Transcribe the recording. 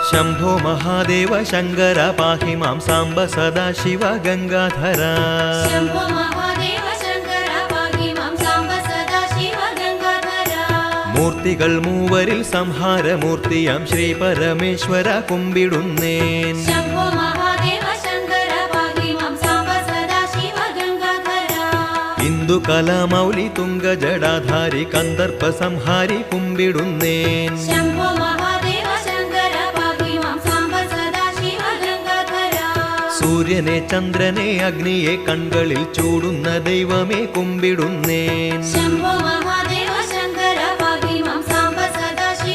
शंभो महादेव शंकर पाहि मां सांब सदाशिव गंगाधर शंभो महादेव शंकर पाहि मां सांब सदाशिव गंगाधर मूर्तिകൾ മൂവരിൽ സംഹാരമൂർത്തിയാം ശ്രീ പരമേശ്വര കുമ്പിടുന്നേൻ शंभो महादेव शंकर पाहि मां सांब सदाशिव गंगाधर इंदु कलामौलि तुंग जडाधारी कंदर्प संहारी कुम्बिडुन्नेन शंभो महादेव शंकर पाहि मां सांब सदाशिव गंगाधर सूर्यने चंद्रने अग्निये कण्കളിൽ ചൂടുന്ന ദൈവമേ കുമ്പിടുന്നേൻ शंभो महादेव